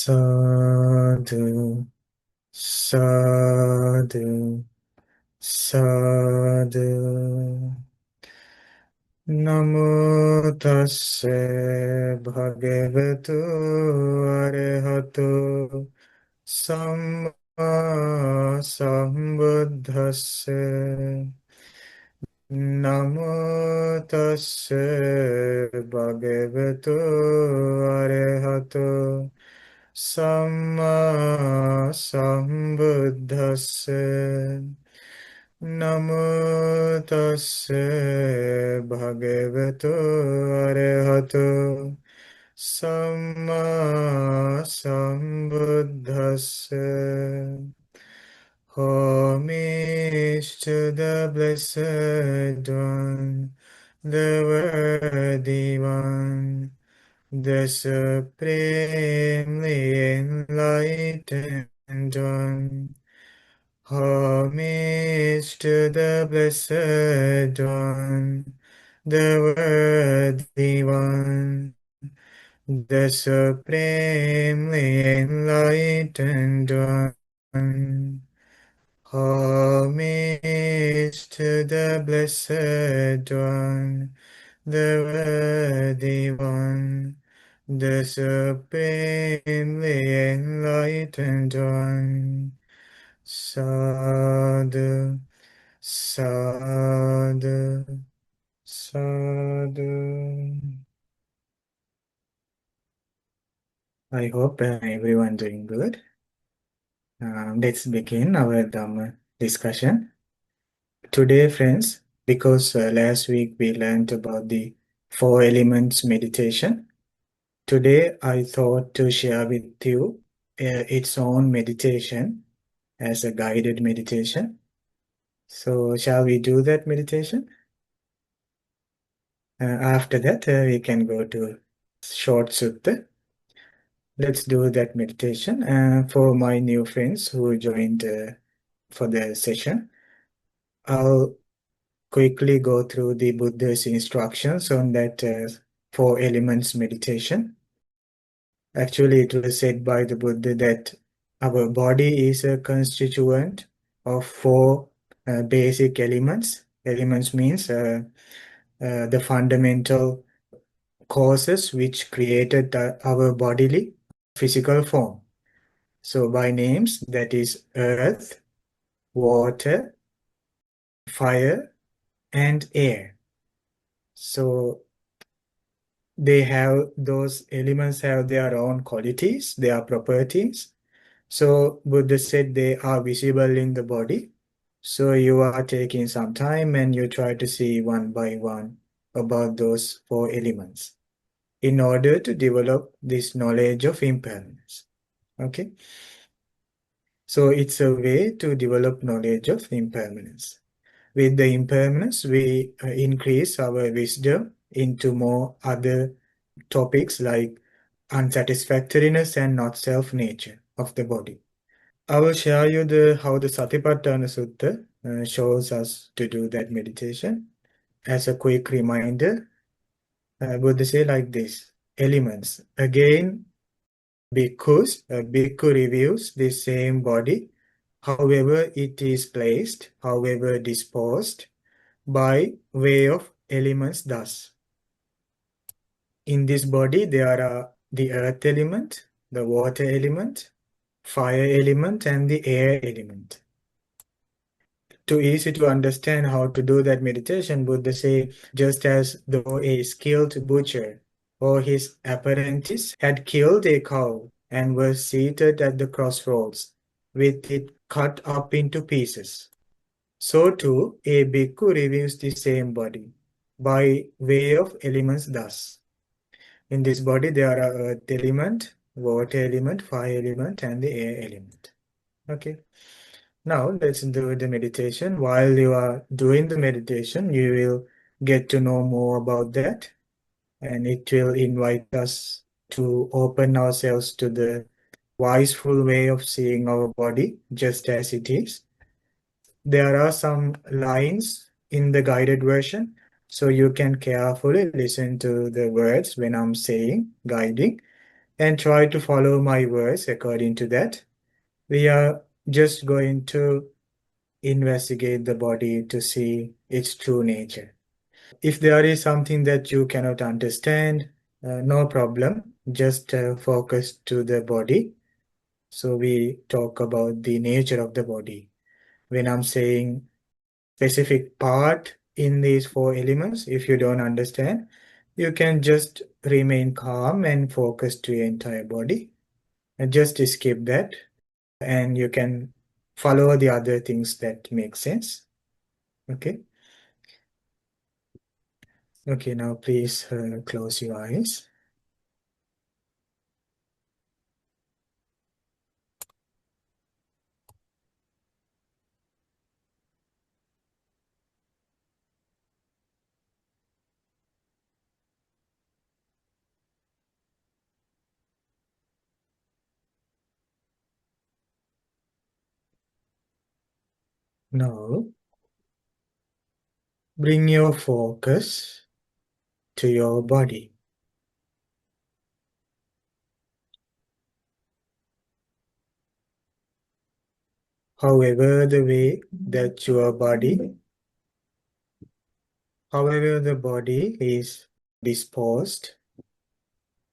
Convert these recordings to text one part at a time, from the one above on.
Sadhu, sadhu, sadhu. Namo tassa bhagavatu arahato samma sambuddhassa. Namo tassa bhagavatu arahato samma sambuddhassa. Namo tassa bhagavato arahato samma sambuddhassa. Homage to the Blessed One, the Worthy One, the Supremely Enlightened One. Homage to the Blessed One, the Worthy One, the Supremely Enlightened One. Homage to the Blessed One, the Worthy One, the Supremely Enlightened One. Sadhu, sadhu, sadhu. I hope everyone doing good. Let's begin our Dhamma discussion. Today, friends, because last week we learned about the four elements meditation, today I thought to share with you its own meditation as a guided meditation. So, shall we do that meditation? After that, we can go to short sutta. Let's do that meditation. For my new friends who joined for the session, I'll quickly go through the Buddha's instructions on that four elements meditation. Actually, it was said by the Buddha that our body is a constituent of four basic elements. Elements means the fundamental causes which created our bodily physical form. So by names, that is earth, water, fire, and air. So those elements have their own qualities, their properties. So Buddha said they are visible in the body. So you are taking some time and you try to see one by one about those four elements in order to develop this knowledge of impermanence. Okay. So it's a way to develop knowledge of impermanence. With the impermanence, we increase our wisdom into more other topics like unsatisfactoriness and not self nature of the body. I will share you how the Satipatthana Sutta shows us to do that meditation. As a quick reminder, Buddha say like this: elements. Again, bhikkhu reviews the same body, however it is placed, however disposed, by way of elements thus. In this body, there are the earth element, the water element, fire element, and the air element. Too easy to understand how to do that meditation, Buddha say, just as though a skilled butcher or his apprentice had killed a cow and was seated at the crossroads with it cut up into pieces. So too, a bhikkhu reviews the same body by way of elements thus. In this body, there are earth element, water element, fire element, and the air element. Okay. Now let's do the meditation. While you are doing the meditation, you will get to know more about that, and it will invite us to open ourselves to the wiseful way of seeing our body just as it is. There are some lines in the guided version, so you can carefully listen to the words when I'm saying guiding, and try to follow my words according to that. We are just going to investigate the body to see its true nature. If there is something that you cannot understand, no problem. Just focus to the body. So we talk about the nature of the body. When I'm saying specific part in these four elements, if you don't understand, you can just remain calm and focus to your entire body. And just skip that, and you can follow the other things that make sense. Okay. Okay, now please close your eyes. Now, bring your focus to your body. However, the way that your body, however the body is disposed,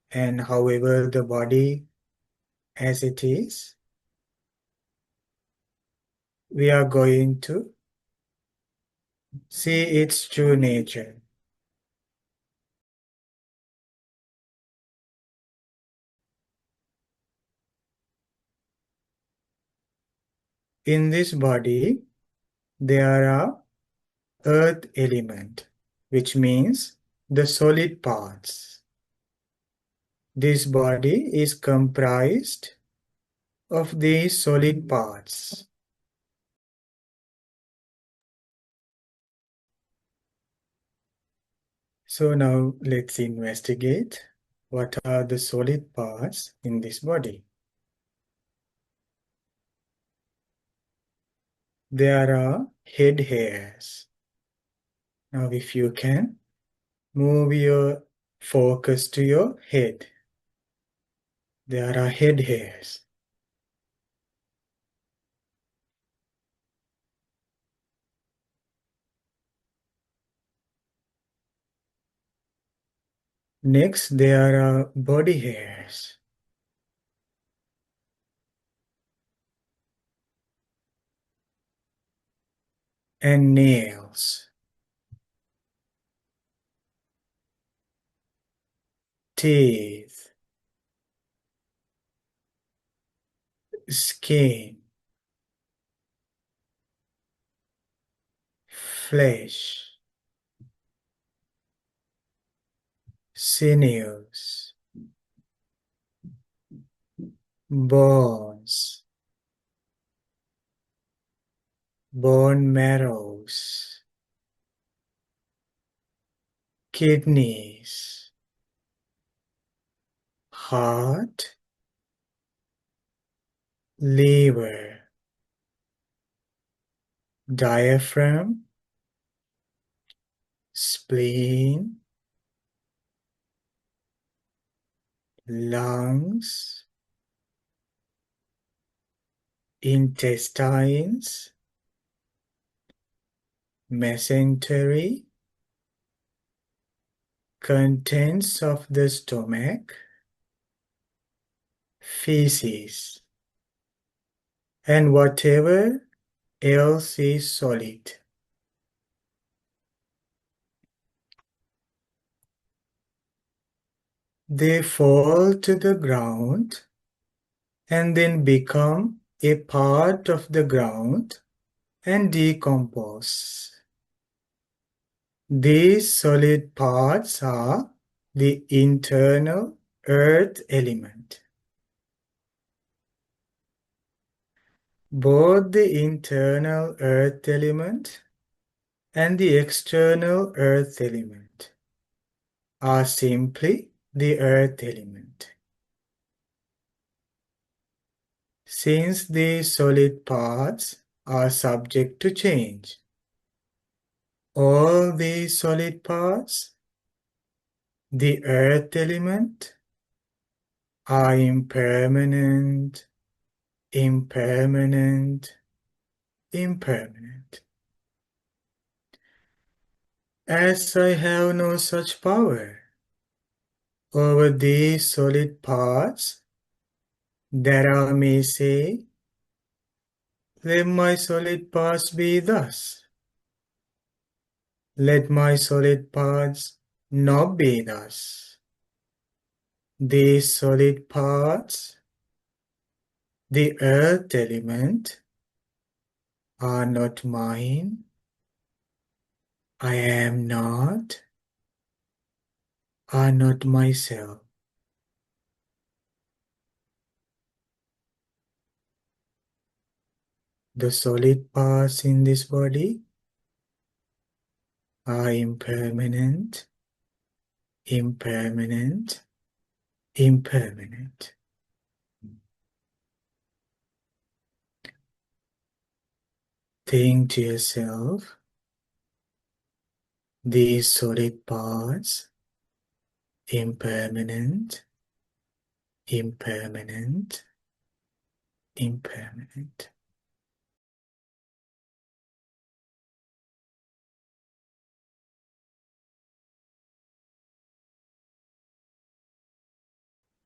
and however the body as it is, we are going to see its true nature. In this body, there are earth element, which means the solid parts. This body is comprised of these solid parts. So now let's investigate what are the solid parts in this body. There are head hairs. Now if you can, move your focus to your head. There are head hairs. Next, there are body hairs. And nails. Teeth. Skin. Flesh. Sinews. Bones. Bone marrows. Kidneys. Heart. Liver. Diaphragm. Spleen. Lungs. Intestines. Mesentery. Contents of the stomach. Feces. And whatever else is solid. They fall to the ground and then become a part of the ground and decompose. These solid parts are the internal earth element. Both the internal earth element and the external earth element are simply the earth element. Since these solid parts are subject to change, all these solid parts, the earth element, are impermanent, impermanent, impermanent. As I have no such power over these solid parts, that I may say, let my solid parts be thus. Let my solid parts not be thus. These solid parts, the earth element, are not mine. I am not, are not myself. The solid parts in this body are impermanent, impermanent, impermanent. Think to yourself, these solid parts, impermanent, impermanent, impermanent.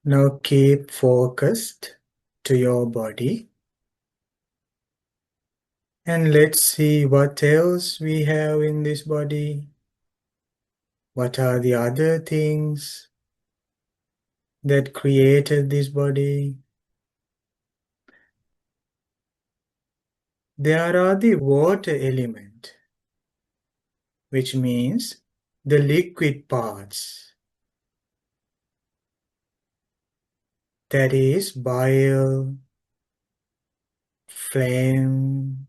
Now keep focused to your body and let's see what else we have in this body. What are the other things that created this body? There are the water element, which means the liquid parts. That is bile, phlegm,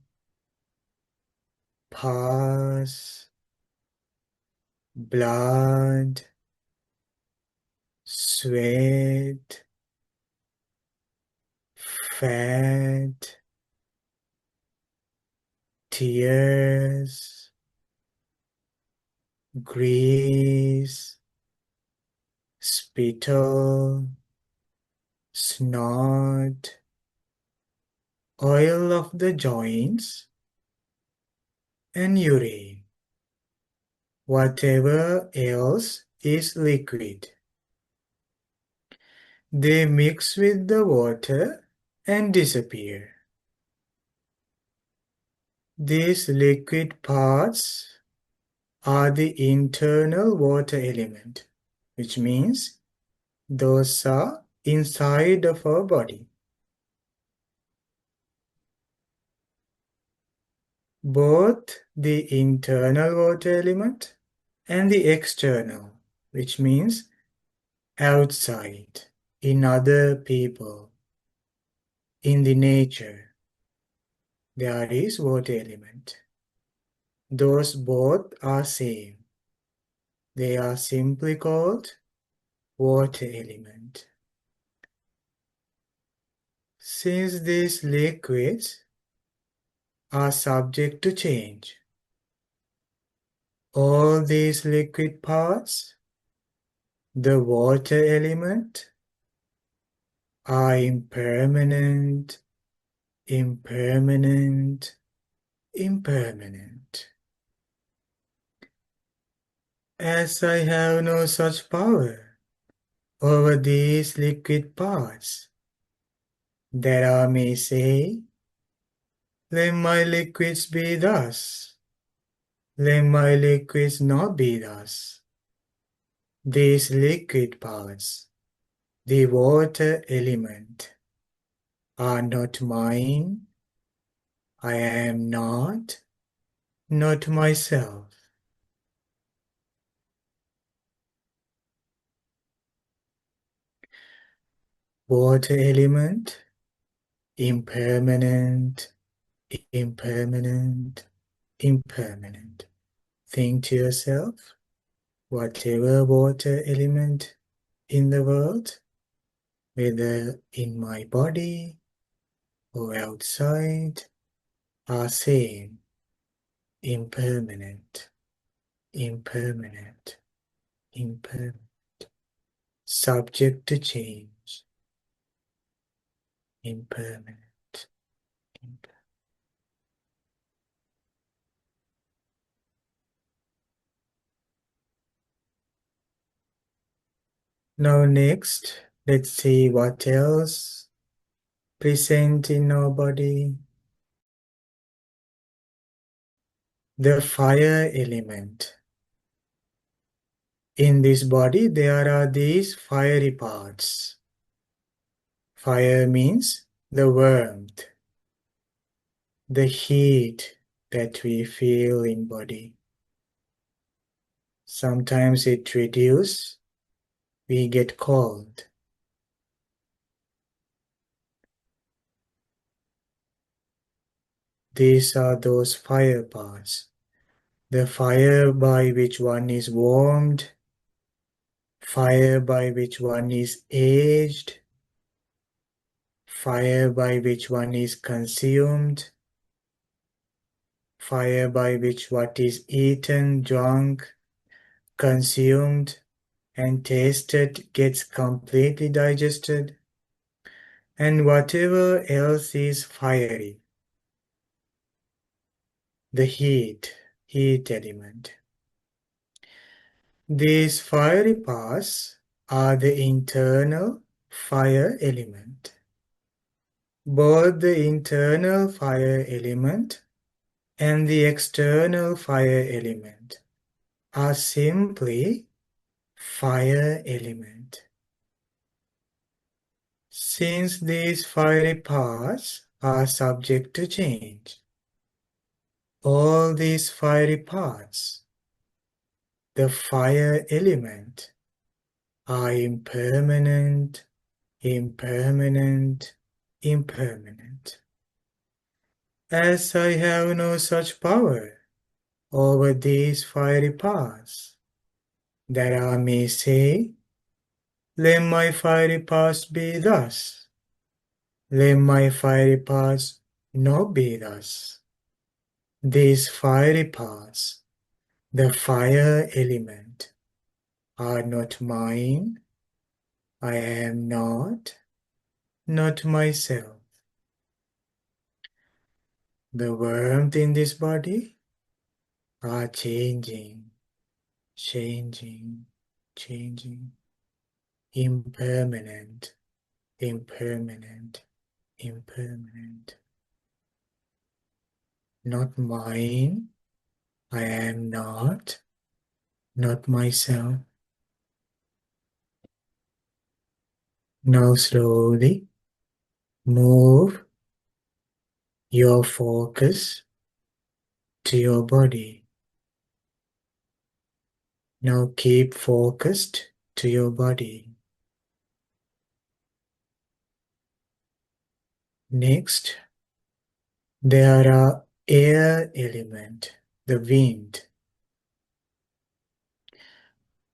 pus, blood, sweat, fat, tears, grease, spittle, snot, oil of the joints, and urine. Whatever else is liquid. They mix with the water and disappear. These liquid parts are the internal water element, which means those are inside of our body. Both the internal water element and the external, which means outside, in other people, in the nature, there is water element. Those both are same. They are simply called water element. Since these liquids are subject to change, all these liquid parts, the water element, are impermanent, impermanent, impermanent. As I have no such power over these liquid parts, that I may say, let my liquids be thus, let my liquids not be thus. These liquid parts, the water element, are not mine. I am not myself. Water element, impermanent, impermanent, impermanent. Think to yourself, whatever water element in the world, whether in my body or outside, are same, impermanent, impermanent, impermanent, subject to change. impermanent. Now next, let's see what else present in our body. The fire element. In this body, there are these fiery parts. Fire means the warmth, the heat that we feel in body. Sometimes it reduces, we get cold. These are those fire parts. The fire by which one is warmed, fire by which one is aged, fire by which one is consumed, fire by which what is eaten, drunk, consumed, and tasted gets completely digested, and whatever else is fiery, the heat element. These fiery parts are the internal fire element. Both the internal fire element and the external fire element are simply fire element. Since these fiery parts are subject to change, all these fiery parts, the fire element, are impermanent, impermanent, impermanent. As I have no such power over these fiery parts, that I may say, let my fiery parts be thus, let my fiery parts not be thus. These fiery parts, the fire element, are not mine, I am not myself. The warmth in this body are changing, changing, changing, impermanent, impermanent, impermanent. Not mine, I am not myself. Now slowly move your focus to your body. Now keep focused to your body. Next, there are air element, the wind.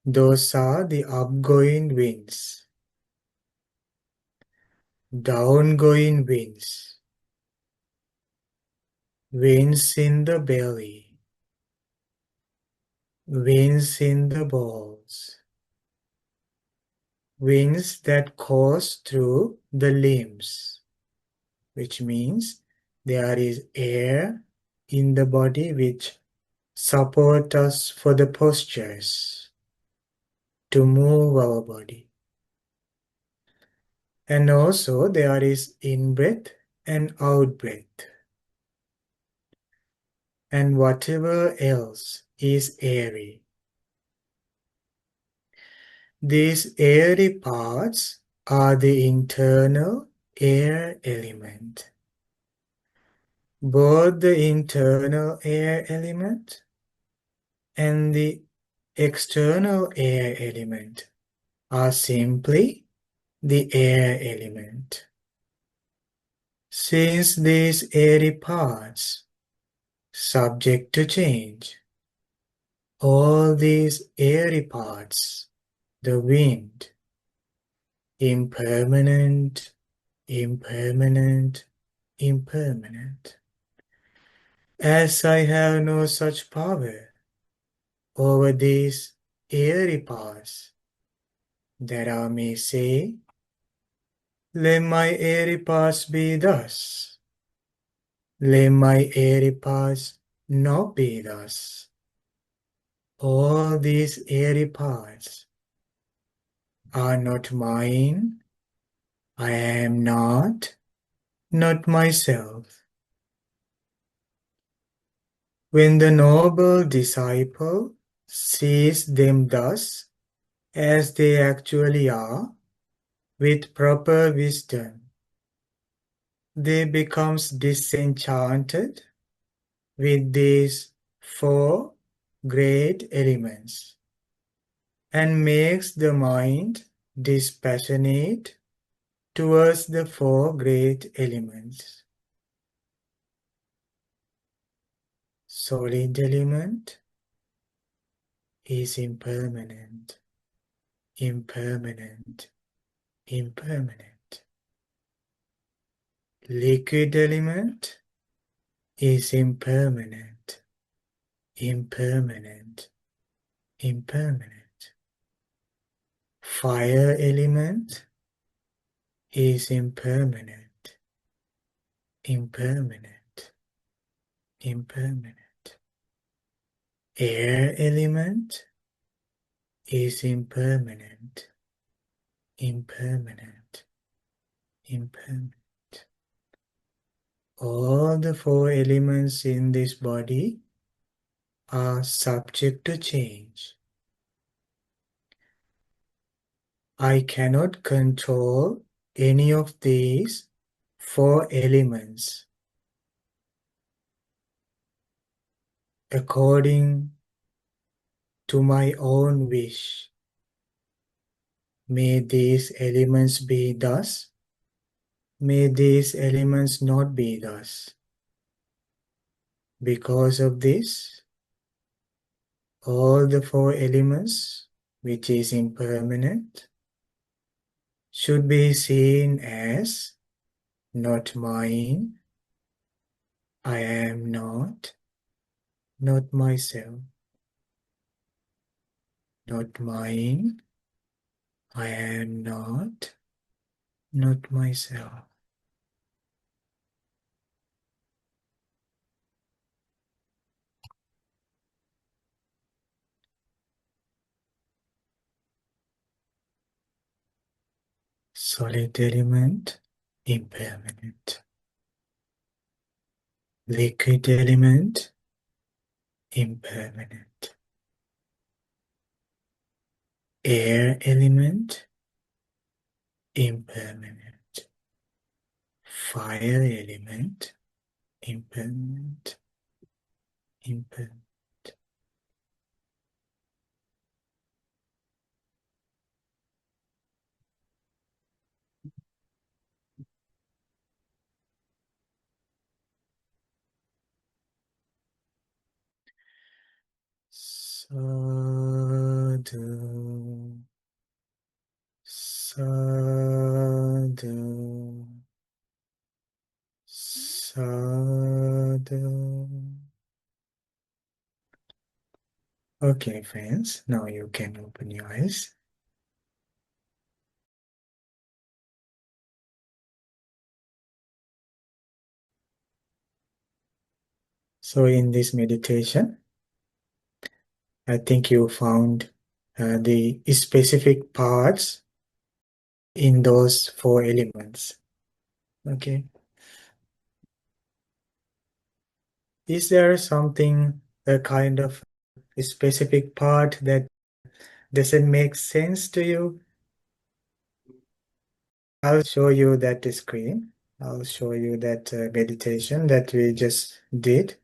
Those are the upgoing winds, downgoing winds, winds in the belly, winds in the balls, winds that course through the limbs, which means there is air in the body which support us for the postures to move our body. And also there is in-breath and out-breath. And whatever else is airy. These airy parts are the internal air element. Both the internal air element and the external air element are simply the air element. Since these airy parts subject to change, all these airy parts, the wind, impermanent, impermanent, impermanent. As I have no such power over these airy parts, that I may say, Let my airy parts be thus. Let my airy parts not be thus. All these airy parts are not mine. I am not myself. When the noble disciple sees them thus, as they actually are, with proper wisdom, they becomes disenchanted with these four great elements and makes the mind dispassionate towards the four great elements. Solid element is impermanent, impermanent, impermanent. Liquid element is impermanent, impermanent, impermanent. Fire element is impermanent, impermanent, impermanent. Air element is impermanent, impermanent, impermanent. All the four elements in this body are subject to change. I cannot control any of these four elements according to my own wish. May these elements be thus. May these elements not be thus. Because of this, all the four elements, which is impermanent, should be seen as not mine. I am not myself. Not mine. I am not myself. Solid element, impermanent. Liquid element, impermanent. Air element, impermanent. Fire element, impermanent, impermanent. Sadhu, sadhu, sadhu. Okay, friends, now you can open your eyes. So in this meditation, I think you found the specific parts in those four elements. Okay. Is there something, a kind of a specific part that doesn't make sense to you? I'll show you that screen. I'll show you that meditation that we just did.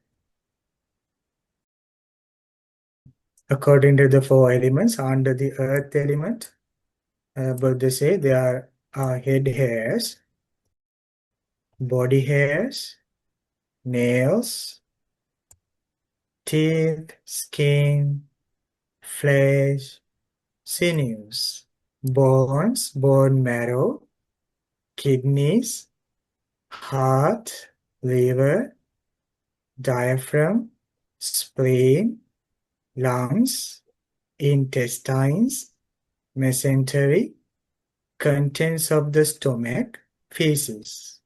According to the four elements, under the earth element, but they say there are head hairs, body hairs, nails, teeth, skin, flesh, sinews, bones, bone marrow, kidneys, heart, liver, diaphragm, spleen, lungs, intestines, mesentery, contents of the stomach, feces.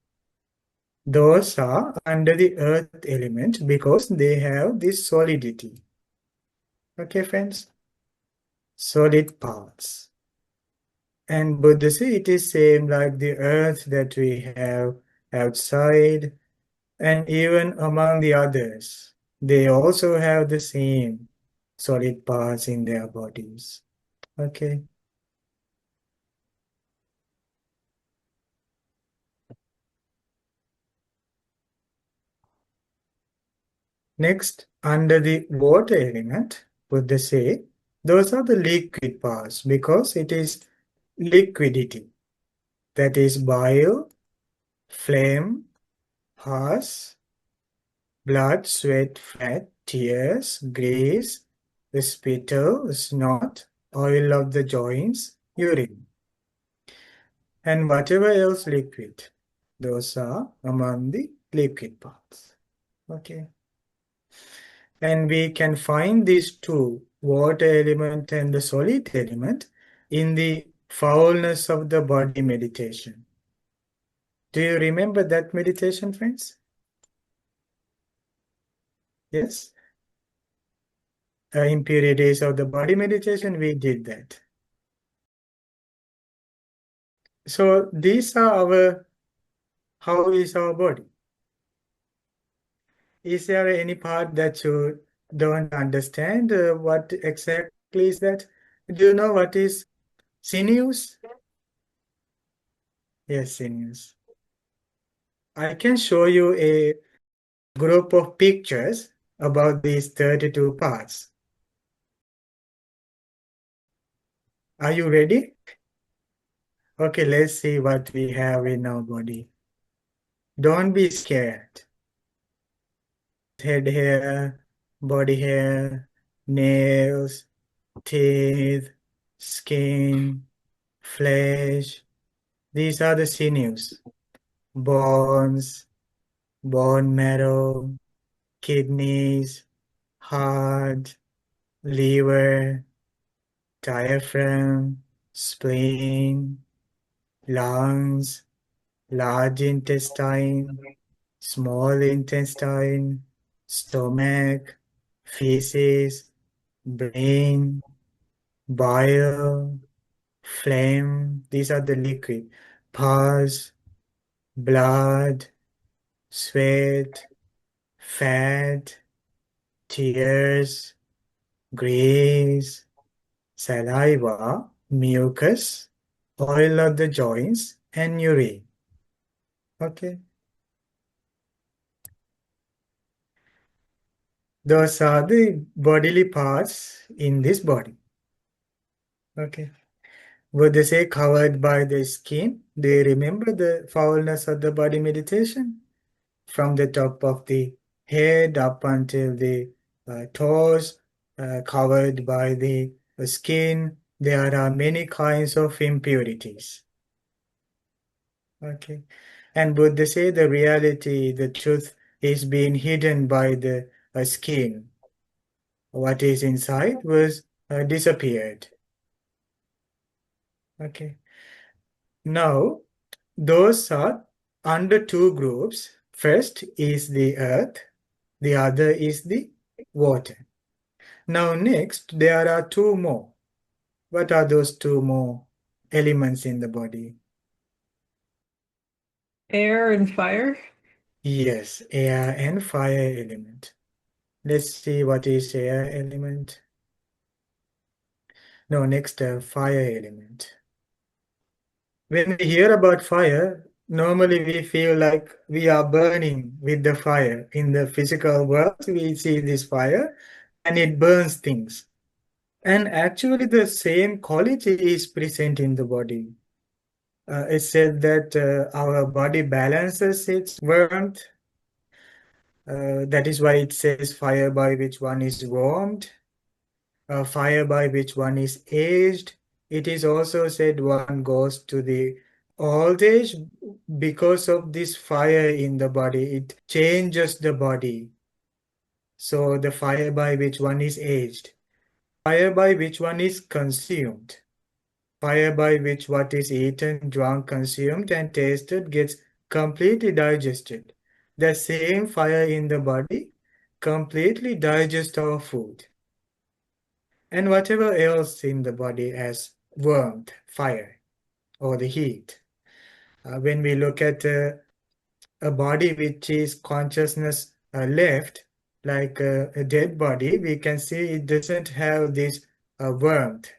Those are under the earth element because they have this solidity. Okay, friends? Solid parts. And Buddha says it is same like the earth that we have outside and even among the others. They also have the same solid parts in their bodies. Okay. Next, under the water element, Buddha say, those are the liquid parts because it is liquidity. That is bile, phlegm, pus, blood, sweat, fat, tears, grease, the spittle, snot, oil of the joints, urine, and whatever else liquid. Those are among the liquid parts. Okay. And we can find these two, water element and the solid element, in the foulness of the body meditation. Do you remember that meditation, friends? Yes? Impurities of the body meditation, we did that. So these are our, how is our body? Is there any part that you don't understand? What exactly is that? Do you know what is sinews? Yes, sinews. I can show you a group of pictures about these 32 parts. Are you ready? Okay, let's see what we have in our body. Don't be scared. Head hair, body hair, nails, teeth, skin, flesh. These are the sinews. Bones, bone marrow, kidneys, heart, liver, diaphragm, spleen, lungs, large intestine, small intestine, stomach, feces, brain, bile, phlegm. These are the liquid. Pus, blood, sweat, fat, tears, grease, saliva, mucus, oil of the joints, and urine. Okay. Those are the bodily parts in this body. Okay. Would they say covered by the skin? Do you remember the foulness of the body meditation? From the top of the head up until the toes, covered by the skin. There are many kinds of impurities. Okay. And would they say the reality, the truth is being hidden by the skin? What is inside was disappeared. Okay. Now, those are under two groups. First is the earth, the other is the water. Now, next, there are two more. What are those two more elements in the body? Air and fire? Yes, air and fire element. Let's see what is air element. No, next, fire element. When we hear about fire, normally we feel like we are burning with the fire. In the physical world, we see this fire and it burns things. And actually, the same quality is present in the body. It said that our body balances its warmth. That is why it says fire by which one is warmed, fire by which one is aged. It is also said one goes to the old age because of this fire in the body. It changes the body. So the fire by which one is aged, fire by which one is consumed. Fire by which what is eaten, drunk, consumed, and tasted gets completely digested. The same fire in the body completely digests our food and whatever else in the body as warmth, fire, or the heat. When we look at a body which is consciousness left, like a dead body, we can see it doesn't have this warmth.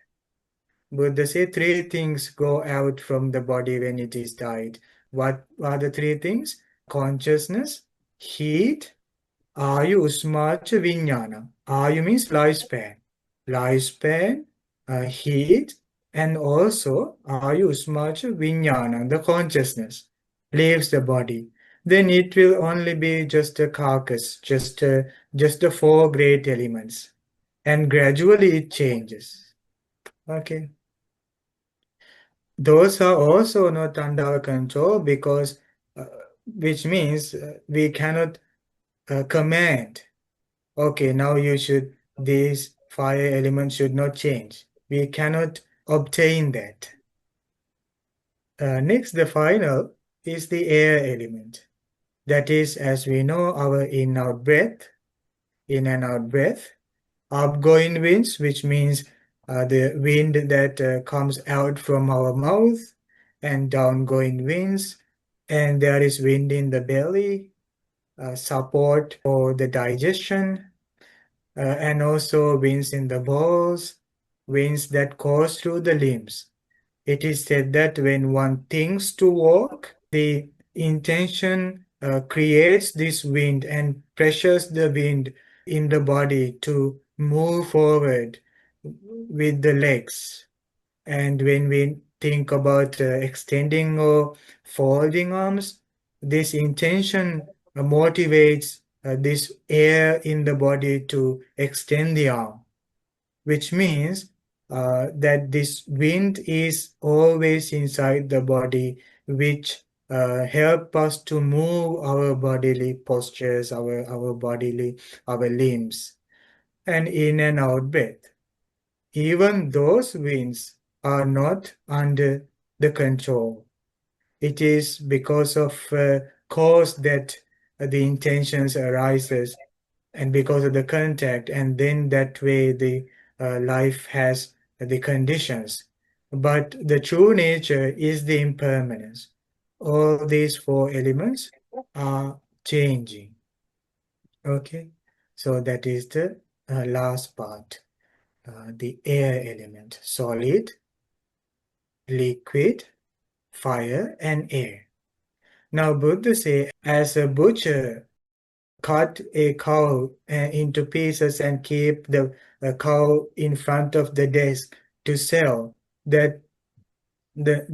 Buddha say three things go out from the body when it is died. What are the three things? Consciousness, heat, Ayu Usmacha Vijnana. Ayu means lifespan. Lifespan, heat, and also Ayu Usmacha Vijnana, the consciousness, leaves the body. Then it will only be just a carcass, just the four great elements. And gradually it changes. Okay. Those are also not under our control because, which means we cannot command. Okay, now these fire elements should not change. We cannot obtain that. Next, the final is the air element. That is, as we know, our in-out breath, in and out breath, outgoing winds, which means the wind that comes out from our mouth, and downgoing winds, and there is wind in the belly, support for the digestion, and also winds in the balls, winds that course through the limbs. It is said that when one thinks to walk, the intention creates this wind and pressures the wind in the body to move forward with the legs. And when we think about extending or folding arms, this intention motivates this air in the body to extend the arm, which means that this wind is always inside the body, which help us to move our bodily postures, our limbs, and in and out breath. Even those winds are not under the control. It is because of cause that the intentions arises and because of the contact, and then that way the life has the conditions. But the true nature is the impermanence. All these four elements are changing. Okay, so that is the last part. The air element, solid, liquid, fire, and air. Now Buddha say, as a butcher cut a cow into pieces and keep the cow in front of the desk to sell, that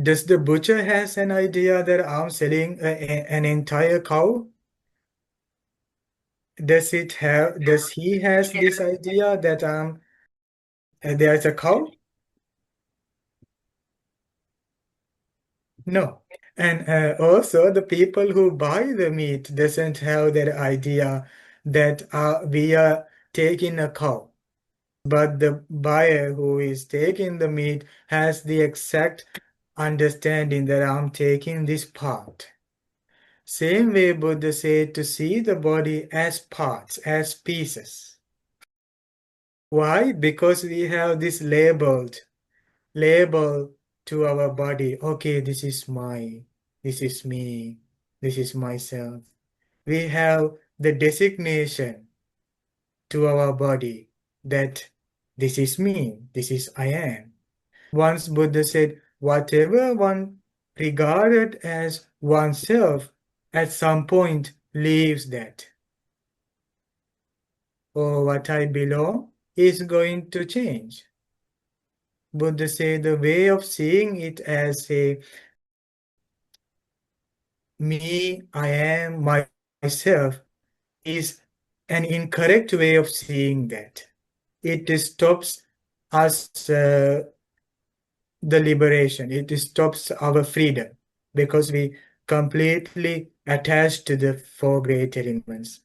does the butcher has an idea that I'm selling an entire cow? Does he has this idea that there's a cow? No. And also the people who buy the meat doesn't have that idea that we are taking a cow. But the buyer who is taking the meat has the exact understanding that I'm taking this part. Same way Buddha said to see the body as parts, as pieces. Why? Because we have this label to our body. Okay, this is this is me, this is myself. We have the designation to our body that this is me, this is I am. Once Buddha said, whatever one regarded as oneself at some point leaves that. Or what I belong is going to change. Buddha said the way of seeing it as a me, I am, myself is an incorrect way of seeing that. It stops us the liberation. It stops our freedom because we completely attach to the four great elements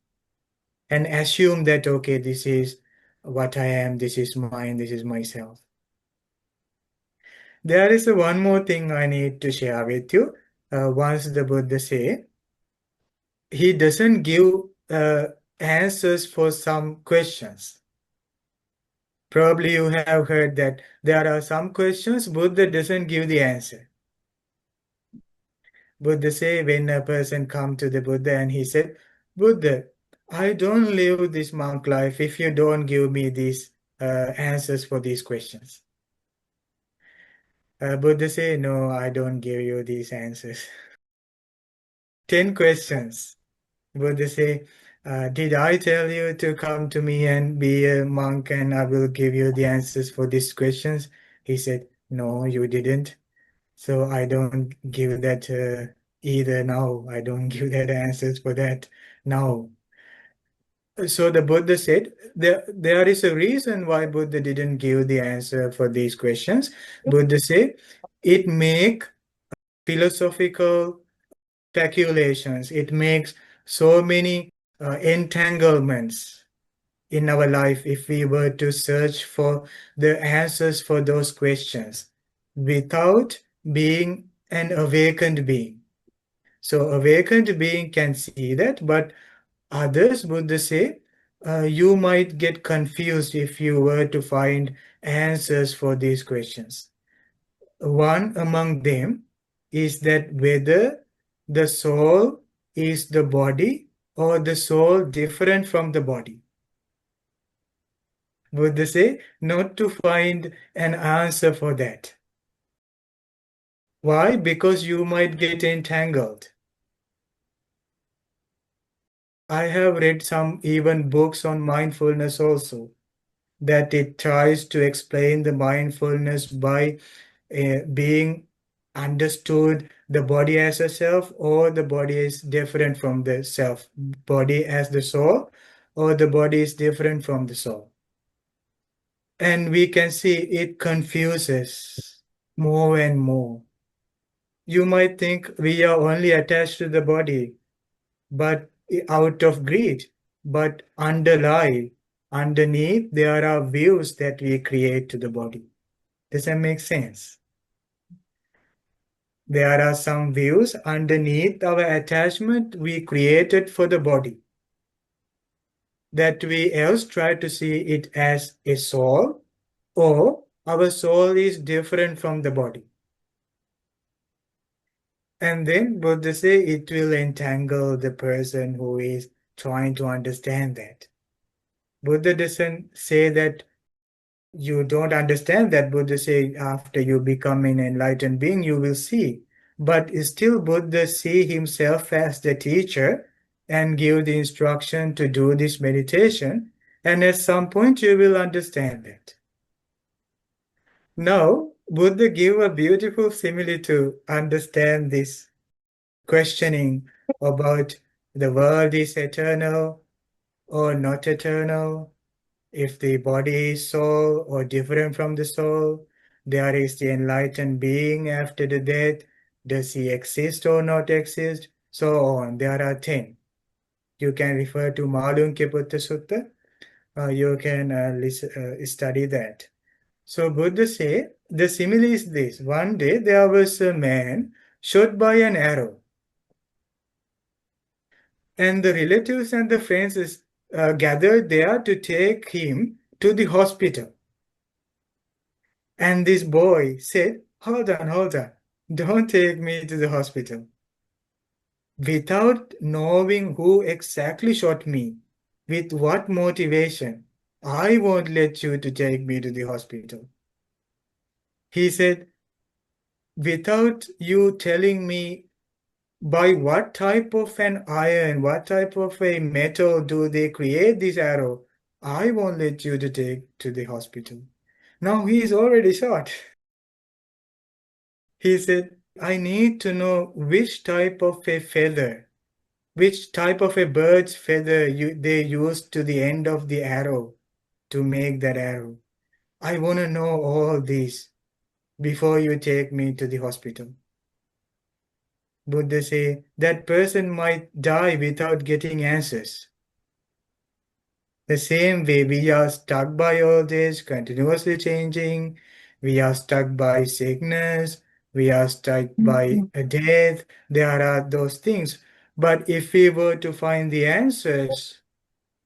and assume that, okay, this is what I am, this is mine, this is myself. There is one more thing I need to share with you. Once the Buddha say, he doesn't give answers for some questions. Probably you have heard that there are some questions Buddha doesn't give the answer. Buddha say when a person come to the Buddha and he said, Buddha, I don't live this monk life if you don't give me these answers for these questions. Buddha say, no, I don't give you these answers. 10 questions. Buddha say, did I tell you to come to me and be a monk and I will give you the answers for these questions? He said, no, you didn't. So I don't give that either now. I don't give that answers for that now. So the Buddha said there is a reason why Buddha didn't give the answer for these questions. Buddha said it make philosophical speculations. It makes so many entanglements in our life if we were to search for the answers for those questions without being an awakened being. So awakened being can see that, but others, Buddha say, you might get confused if you were to find answers for these questions. One among them is that whether the soul is the body or the soul different from the body. Buddha say not to find an answer for that. Why? Because you might get entangled. I have read some even books on mindfulness also, that it tries to explain the mindfulness by being understood the body as a self or the body is different from the self, body as the soul or the body is different from the soul. And we can see it confuses more and more. You might think we are only attached to the body, but out of greed, but underneath, there are views that we create to the body. Does that make sense? There are some views underneath our attachment we created for the body that we else try to see it as a soul or our soul is different from the body. And then Buddha say it will entangle the person who is trying to understand that. Buddha doesn't say that you don't understand that. Buddha say after you become an enlightened being, you will see. But still Buddha see himself as the teacher and give the instruction to do this meditation. And at some point you will understand that. Now, Buddha give a beautiful simile to understand this questioning about the world is eternal or not eternal, if the body is soul or different from the soul, there is the enlightened being after the death, does he exist or not exist, so on. There are 10. You can refer to Malunke Putta Sutta. You can study that. So Buddha say, the simile is this. One day there was a man shot by an arrow. And the relatives and the friends gathered there to take him to the hospital. And this boy said, hold on, don't take me to the hospital. Without knowing who exactly shot me, with what motivation, I won't let you to take me to the hospital. He said, without you telling me by what type of an iron, what type of a metal do they create this arrow, I won't let you to take to the hospital. Now he is already shot. He said, I need to know which type of a feather, which type of a bird's feather they used to the end of the arrow to make that arrow. I want to know all this before you take me to the hospital. Buddha say that person might die without getting answers. The same way we are stuck by all this, continuously changing, We are stuck by sickness. We are stuck by Mhm. a death. There are those things. But if we were to find the answers,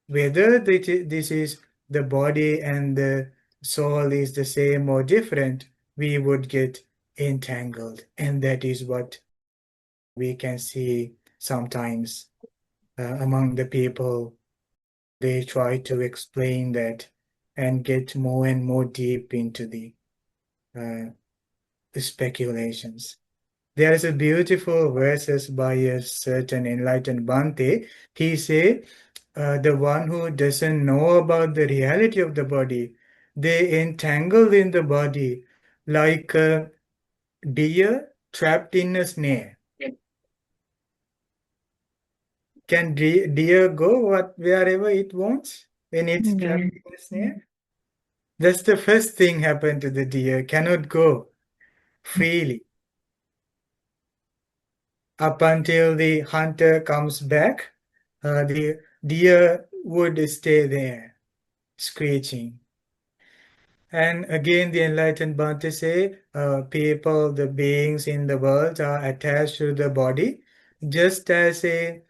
whether this is the body and the soul is the same or different, we would get entangled. And that is what we can see sometimes among the people. They try to explain that and get more and more deep into the uh, speculations. There is a beautiful verses by a certain enlightened Bhante. He say, the one who doesn't know about the reality of the body, they entangle in the body like a deer trapped in a snare. Can deer go wherever it wants when it's Yeah. trapped in a snare? That's the first thing happened to the deer. Cannot go freely up until the hunter comes back. The deer would stay there, screeching. And again, the enlightened Bhante say, people, the beings in the world are attached to the body, just as a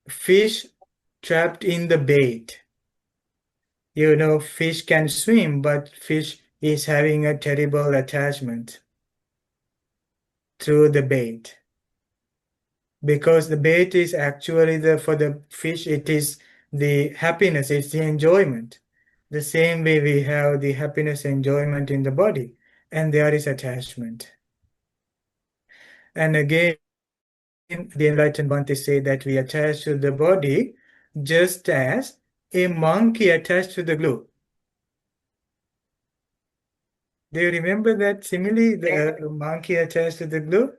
fish trapped in the bait. You know, fish can swim, but fish is having a terrible attachment through the bait. Because the bait is actually for the fish, it is the happiness, it's the enjoyment. The same way we have the happiness, enjoyment in the body, and there is attachment. And again, the enlightened Bhante say that we attach to the body just as a monkey attached to the glue. Do you remember that simile, the monkey attached to the glue?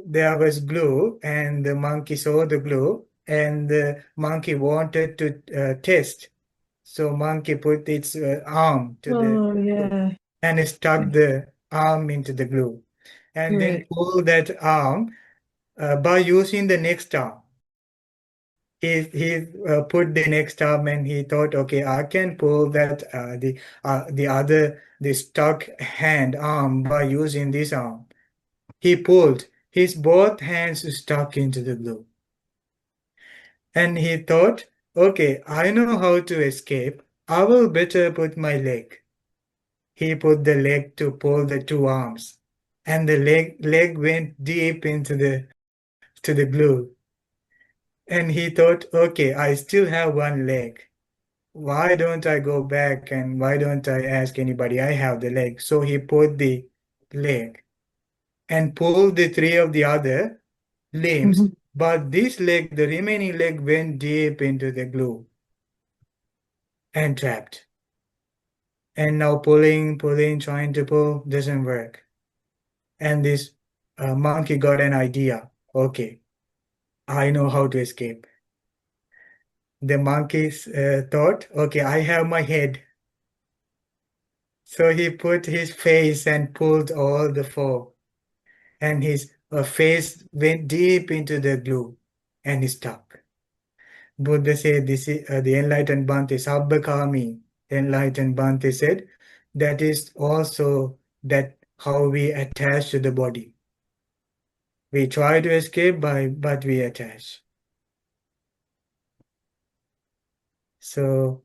There was glue, and the monkey saw the glue, and the monkey wanted to test. So monkey put its arm to the Oh, glue yeah. and stuck the arm into the glue, and then Right. pulled that arm by using the next arm. He put the next arm and he thought, okay, I can pull that the other the stuck hand arm by using this arm. He pulled. His both hands stuck into the glue. And he thought, okay, I know how to escape. I will better put my leg. He put the leg to pull the two arms. And the leg went deep into the to the glue. And he thought, okay, I still have one leg. Why don't I go back and why don't I ask anybody? I have the leg. So he put the leg and pulled the three of the other limbs, Mhm. but this leg, the remaining leg, went deep into the glue and trapped. And now pulling, trying to pull, doesn't work. And this monkey got an idea. Okay, I know how to escape. The monkey thought, okay, I have my head. So he put his face and pulled all the four. And his face went deep into the glue and he stuck. Buddha said, this is the enlightened Bhante, Sabbakami. Enlightened Bhante said, that is also that how we attach to the body. We try to escape but we attach. So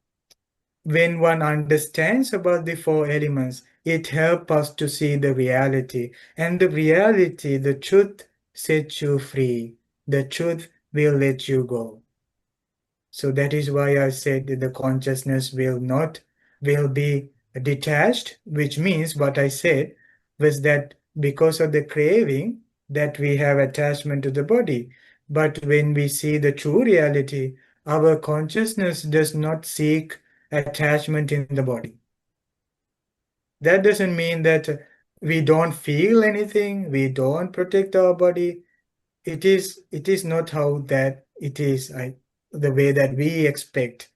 when one understands about the four elements, it helps us to see the reality. And the reality, the truth sets you free. The truth will let you go. So that is why I said that the consciousness will be detached, which means what I said was that because of the craving that we have attachment to the body. But when we see the true reality, our consciousness does not seek attachment in the body. That doesn't mean that we don't feel anything, we don't protect our body. It is not how that it is, the way that we expect.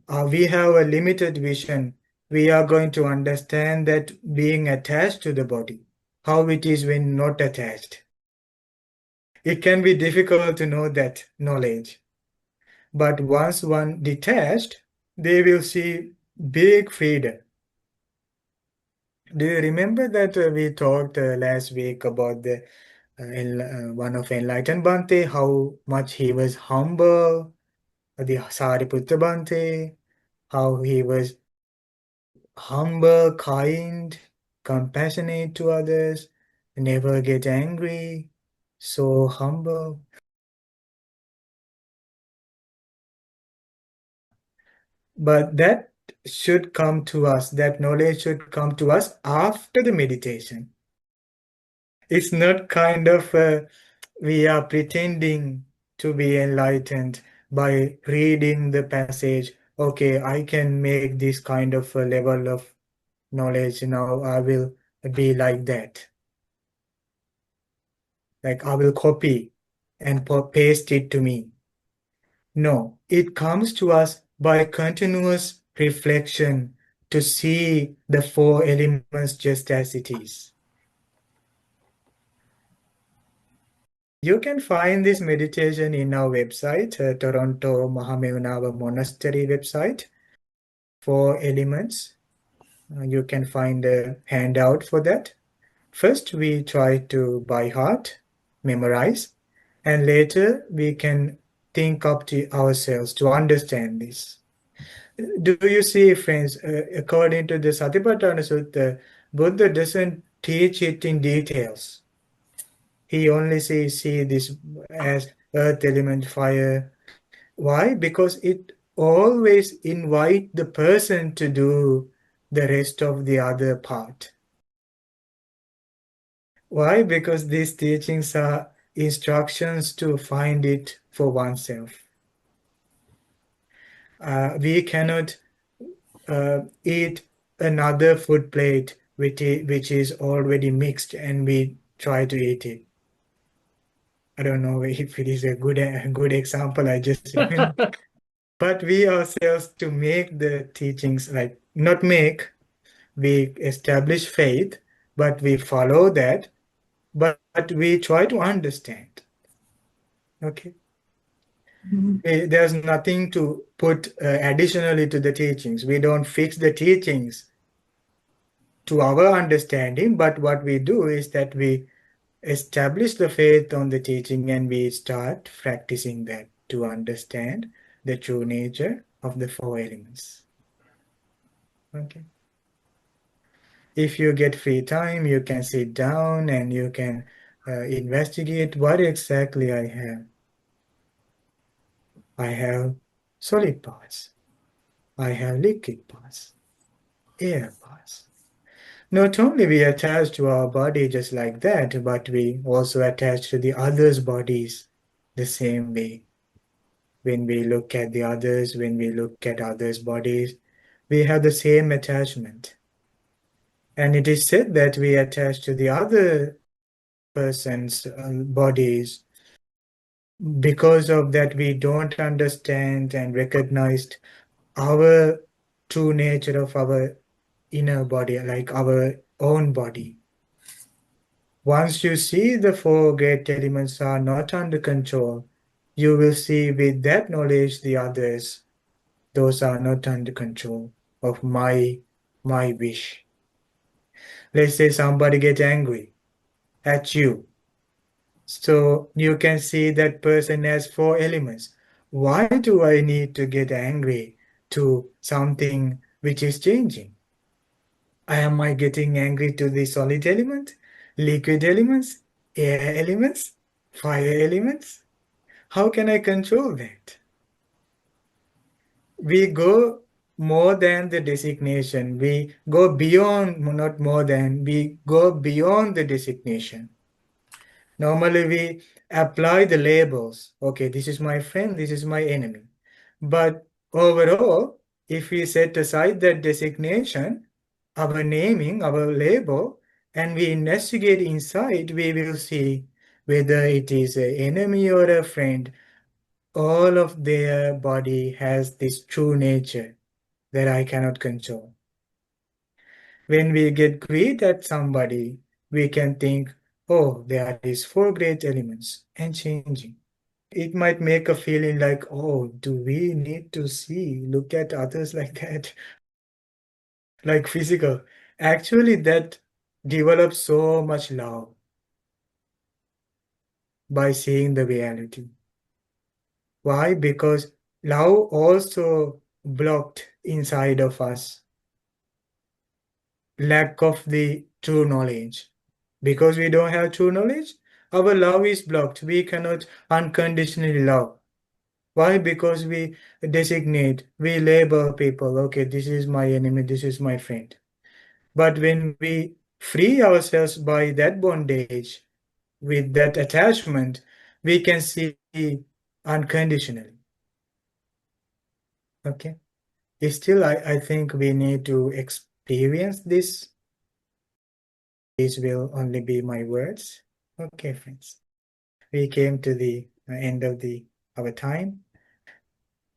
We have a limited vision. We are going to understand that being attached to the body, how it is when not attached. It can be difficult to know that knowledge. But once one detached, they will see big freedom. Do you remember that we talked last week about the one of enlightened Bhante, how much he was humble, the Sariputta Bhante, how he was humble, kind, compassionate to others, never get angry, so humble. But that should come to us, that knowledge should come to us after the meditation. It's not kind of we are pretending to be enlightened by reading the passage. Okay, I can make this kind of a level of knowledge now. I will be like that. Like I will copy and paste it to me. No, it comes to us by continuous reflection to see the four elements just as it is. You can find this meditation in our website, Toronto Mahamevnava Monastery website, Four Elements. You can find a handout for that. First, we try to by heart, memorize, and later we can think up to ourselves to understand this. Do you see, friends, according to the Satipatthana Sutta, Buddha doesn't teach it in details. He only see this as earth element, fire. Why? Because it always invite the person to do the rest of the other part. Why? Because these teachings are instructions to find it for oneself. We cannot eat another food plate which is already mixed and we try to eat it. I don't know if it is a good example I just but we ourselves to make the teachings, like not make, we establish faith, but we follow that, but we try to understand. Okay. There's nothing to put additionally to the teachings. We don't fix the teachings to our understanding, but what we do is that we establish the faith on the teaching and we start practicing that to understand the true nature of the four elements. Okay. If you get free time, you can sit down and you can investigate what exactly I have. I have solid parts. I have liquid parts, air parts. Not only we attach to our body just like that, but we also attach to the others' bodies the same way. When we look at the others, when we look at others' bodies, we have the same attachment. And it is said that we attach to the other person's bodies. Because of that, we don't understand and recognize our true nature of our inner body, like our own body. Once you see the four great elements are not under control, you will see with that knowledge the others. Those are not under control of my wish. Let's say somebody gets angry at you. So you can see that person has four elements. Why do I need to get angry to something which is changing? Am I getting angry to the solid element, liquid elements, air elements, fire elements? How can I control that? We go more than the designation. We go beyond, not more than, we go beyond the designation. Normally, we apply the labels. Okay, this is my friend, this is my enemy. But overall, if we set aside that designation, our naming, our label, and we investigate inside, we will see whether it is an enemy or a friend. All of their body has this true nature that I cannot control. When we get greed at somebody, we can think, oh, there is four great elements and changing. It might make a feeling like, oh, do we need to look at others like that? like physical. Actually, that develops so much love by seeing the reality. Why? Because love also blocked inside of us lack of the true knowledge. Because we don't have true knowledge, our love is blocked. We cannot unconditionally love. Why? Because we designate, we label people, okay, this is my enemy, this is my friend. But when we free ourselves by that bondage, with that attachment, we can see unconditionally. Okay. Still, I think we need to experience this. These will only be my words. Okay, friends. We came to the end of the our time.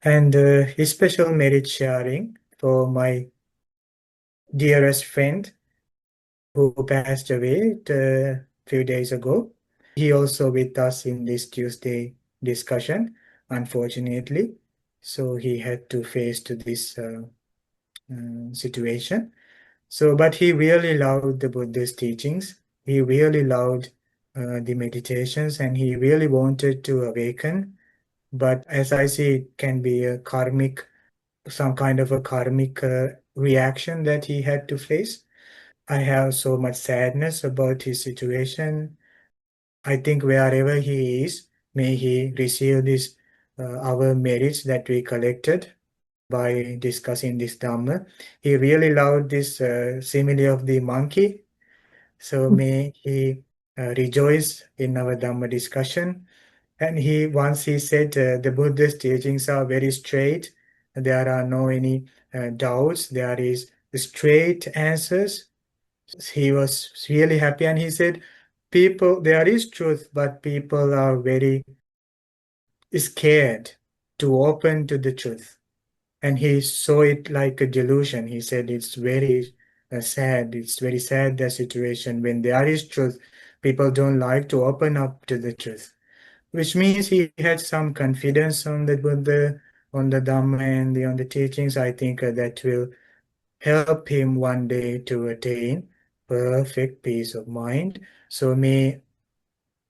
And a special merit sharing for my dearest friend who passed away a few days ago. He also with us in this Tuesday discussion, unfortunately. So he had to face to this situation. So, but he really loved the Buddha's teachings. He really loved the meditations, and he really wanted to awaken. But as I see, it can be a karmic, some kind of a karmic reaction that he had to face. I have so much sadness about his situation. I think wherever he is, may he receive this our merits that we collected by discussing this Dhamma. He really loved this simile of the monkey. So may he rejoice in our Dhamma discussion. And once he said the Buddha's teachings are very straight. There are no any doubts. There is straight answers. He was really happy, and he said, "People, there is truth, but people are very scared to open to the truth." And he saw it like a delusion. He said it's very sad. It's very sad, the situation when there is truth. People don't like to open up to the truth, which means he had some confidence on the Buddha, on the Dhamma, and on the teachings. I think that will help him one day to attain perfect peace of mind. So may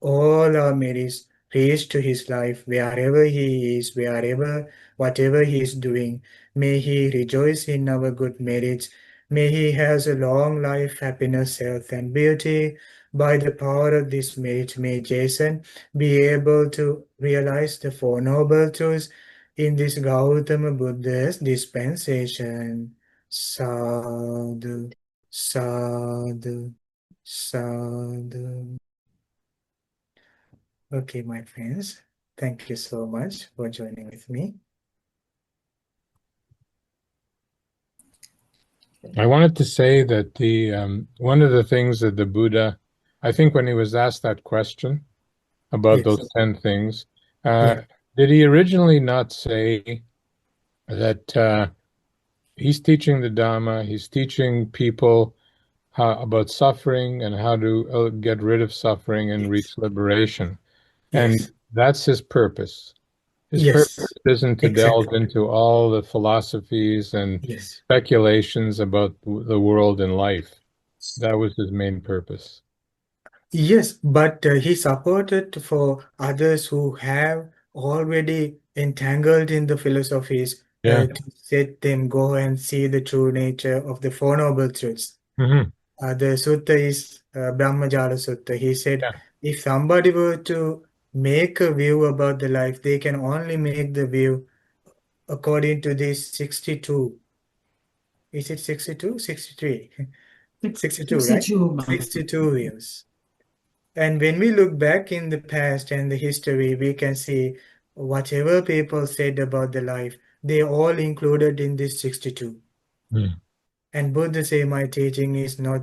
all our merits reach to his life wherever he is, wherever, whatever he is doing. May he rejoice in our good merits. May he has a long life, happiness, health, and beauty. By the power of this merit, may Jason be able to realize the Four Noble Truths in this Gautama Buddha's dispensation. Sadhu, sadhu, sadhu. Okay, my friends, thank you so much for joining with me. I wanted to say that the one of the things that the Buddha, I think when he was asked that question about Yes, those 10 things, yeah, did he originally not say that he's teaching the Dhamma, he's teaching people about suffering and how to get rid of suffering and yes, reach liberation? And yes, that's his purpose. His purpose yes, isn't to delve exactly. into all the philosophies and Yes, speculations about the world and life. That was his main purpose. yes, but he supported for others who have already entangled in the philosophies Yeah. to set them go and see the true nature of the Four Noble Truths. Hmm. The sutta is Brahmajala Sutta. He said, Yeah. if somebody were to make a view about the life, they can only make the view according to these 62. Is it 62? 63. 62, right? 62, man. 62 views. And when we look back in the past and the history, we can see whatever people said about the life, they all included in this 62. Mm. And Buddha say my teaching is not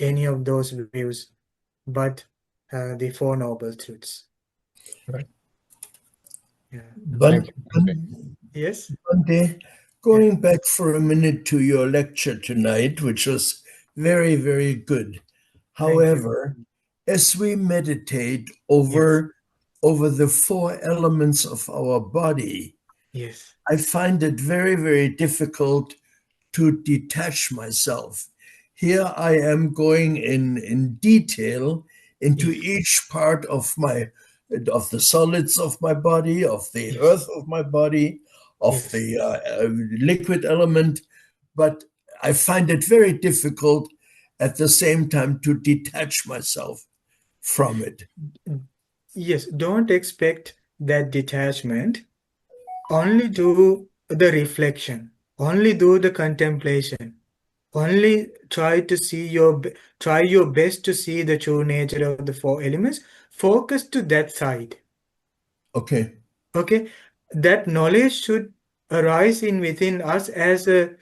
any of those views, but the Four Noble Truths. Right. Yeah. Thank But you, Bhante. Yes? Bhante, Yeah. going back for a minute to your lecture tonight, which was very, very good. Thank you. However, as we meditate Yes. over the four elements of our body, Yes. I find it very, very difficult to detach myself. Here I am going in detail into Yes. each part of the solids of my body, of the Yes. earth of my body, of Yes. the liquid element, but I find it very difficult at the same time to detach myself from it. Yes. Don't expect that detachment. Only do the reflection. Only do the contemplation. Only try your best to see the true nature of the four elements. Focus to that side. Okay. Okay, that knowledge should arise in within us as a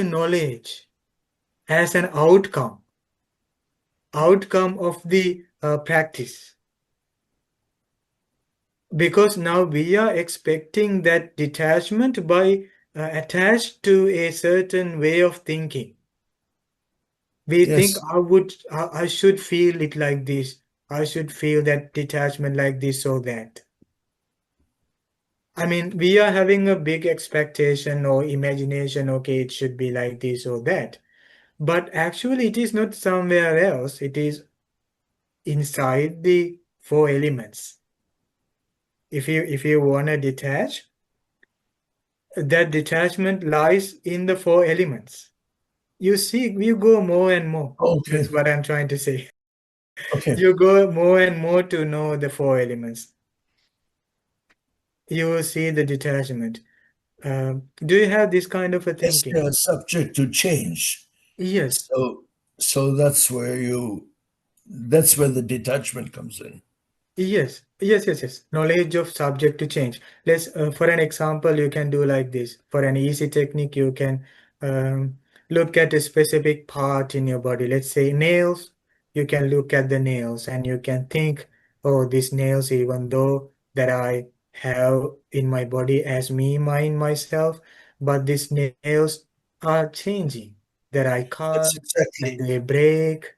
knowledge, as an outcome of the practice. Because now we are expecting that detachment by attached to a certain way of thinking. We think Yes. I should feel it like this. I should feel that detachment like this or that. I mean, we are having a big expectation or imagination, okay, it should be like this or that. But actually, it is not somewhere else. It is inside the four elements. If you want to detach, that detachment lies in the four elements. You see, you go more and more. Okay. That's what I'm trying to say. Okay. You go more and more to know the four elements. You will see the detachment. Do you have this kind of a Yes, thinking? they are subject to change. Yes. So that's where the detachment comes in. Yes. Knowledge of subject to change. For an example, you can do like this. For an easy technique, you can look at a specific part in your body. Let's say nails. You can look at the nails and you can think, oh, these nails, even though that I have in my body as me, mine, myself, but these nails are changing. That I cut That's and exactly they break.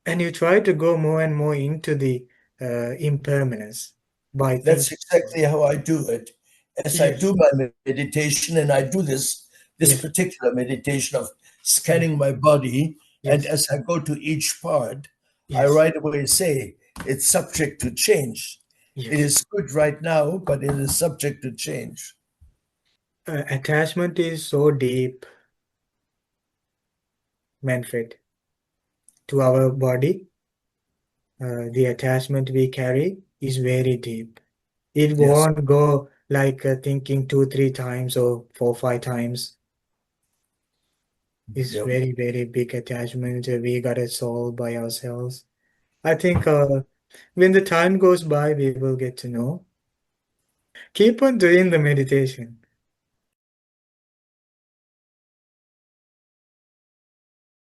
And you try to go more and more into the impermanence by that's thinking. exactly how I do it. As I Yes, do my meditation, and I do this yes, particular meditation of yes, scanning my body, and yes, as I go to each part, I yes, right away say it's subject to change. It yes. is good right now, but it is subject to change. Attachment is so deep, Manfred, to our body. The attachment we carry is very deep. It Yes. won't go like thinking two, three times or four, five times. It's Yep. very, very big attachment we gotta solve by ourselves. I think when the time goes by, we will get to know. Keep on doing the meditation.